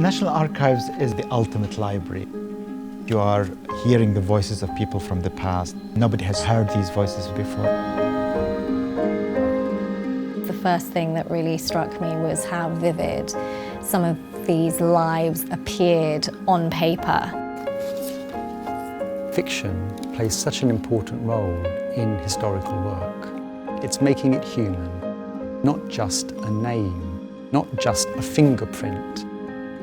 National Archives is the ultimate library. You are hearing the voices of people from the past. Nobody has heard these voices before. The first thing that really struck me was how vivid some of these lives appeared on paper. Fiction plays such an important role in historical work. It's making it human, not just a name, not just a fingerprint.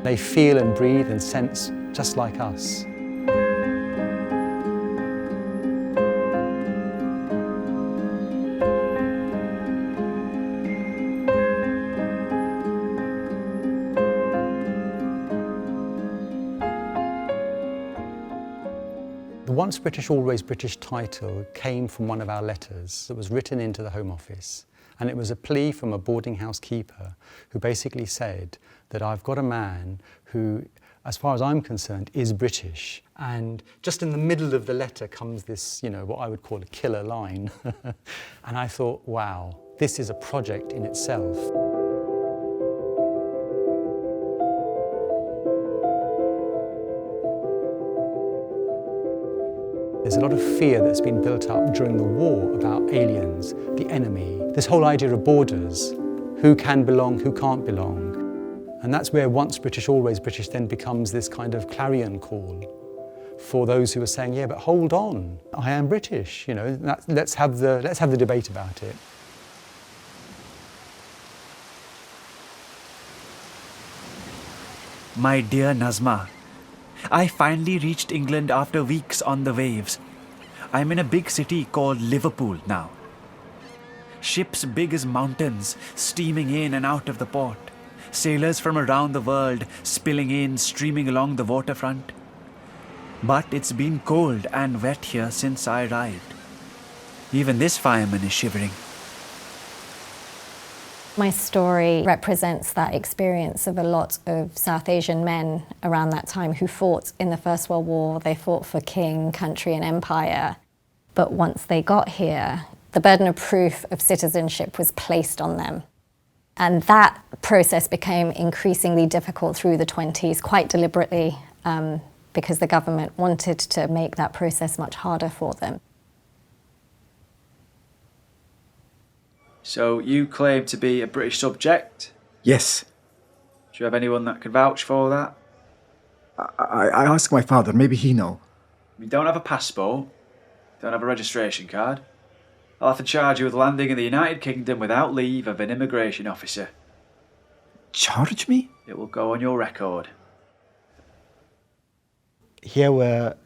They feel and breathe and sense just like us. The Once British, Always British title came from one of our letters that was written into the Home Office, and it was a plea from a boarding house keeper who basically said that I've got a man who, as far as I'm concerned, is British. And just in the middle of the letter comes this, what I would call a killer line. And I thought, wow, this is a project in itself. There's a lot of fear that's been built up during the war about aliens, the enemy, this whole idea of borders, who can belong, who can't belong. And that's where Once British, Always British then becomes this kind of clarion call for those who are saying, yeah, but hold on, I am British, let's have the debate about it. My dear Nazma, I finally reached England after weeks on the waves. I'm in a big city called Liverpool now. Ships big as mountains steaming in and out of the port. Sailors from around the world spilling in, streaming along the waterfront. But it's been cold and wet here since I arrived. Even this fireman is shivering. My story represents that experience of a lot of South Asian men around that time who fought in the First World War. They fought for king, country and empire. But once they got here, the burden of proof of citizenship was placed on them. And that process became increasingly difficult through the 20s, quite deliberately, because the government wanted to make that process much harder for them. So you claim to be a British subject? Yes. Do you have anyone that can vouch for that? I asked my father, maybe he know. You don't have a passport, don't have a registration card. I'll have to charge you with landing in the United Kingdom without leave of an immigration officer. Charge me? It will go on your record. Here were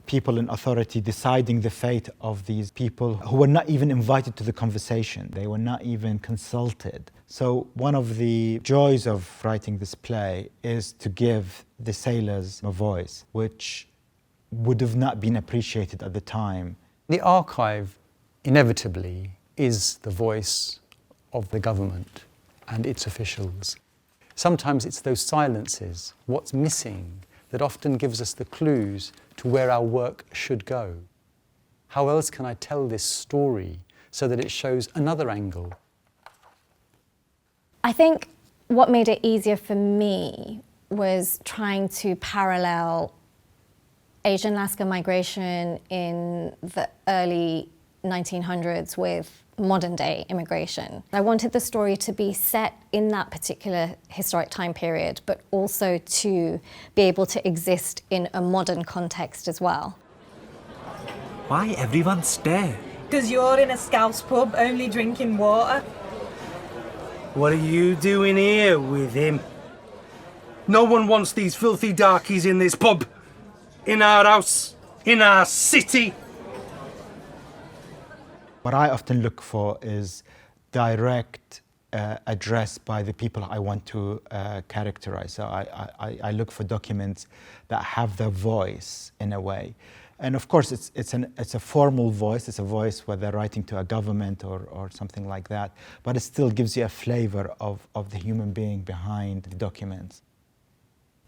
people in authority deciding the fate of these people who were not even invited to the conversation. They were not even consulted. So one of the joys of writing this play is to give the sailors a voice, which would have not been appreciated at the time. The archive inevitably is the voice of the government and its officials. Sometimes it's those silences, what's missing, that often gives us the clues to where our work should go. How else can I tell this story so that it shows another angle? I think what made it easier for me was trying to parallel Asian Lascar migration in the early 1900s with modern-day immigration. I wanted the story to be set in that particular historic time period, but also to be able to exist in a modern context as well. Why everyone stare? Because you're in a Scouse pub only drinking water. What are you doing here with him? No one wants these filthy darkies in this pub, in our house, in our city. What I often look for is direct address by the people I want to characterize. So I look for documents that have their voice in a way. And of course, it's a formal voice. It's a voice where they're writing to a government or something like that. But it still gives you a flavor of the human being behind the documents.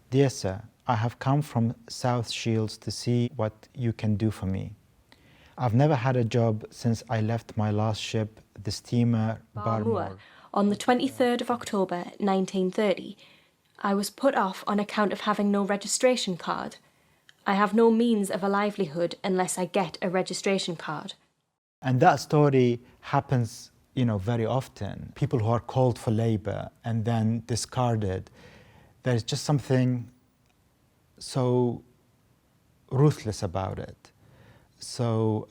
Dear sir, I have come from South Shields to see what you can do for me. I've never had a job since I left my last ship, the steamer Barmore. On the 23rd of October 1930, I was put off on account of having no registration card. I have no means of a livelihood unless I get a registration card. And that story happens, very often. People who are called for labor and then discarded. There's just something so ruthless about it, so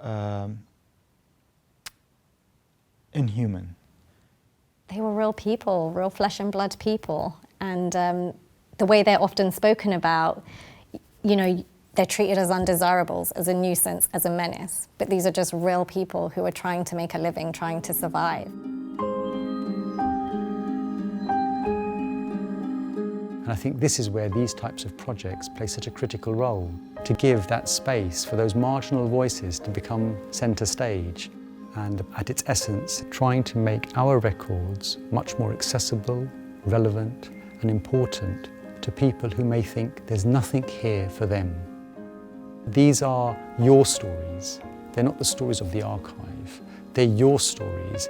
inhuman. They were real people, real flesh and blood people. And the way they're often spoken about, they're treated as undesirables, as a nuisance, as a menace. But these are just real people who are trying to make a living, trying to survive. And I think this is where these types of projects play such a critical role, to give that space for those marginal voices to become centre stage. And at its essence, trying to make our records much more accessible, relevant and important to people who may think there's nothing here for them. These are your stories. They're not the stories of the archive. They're your stories.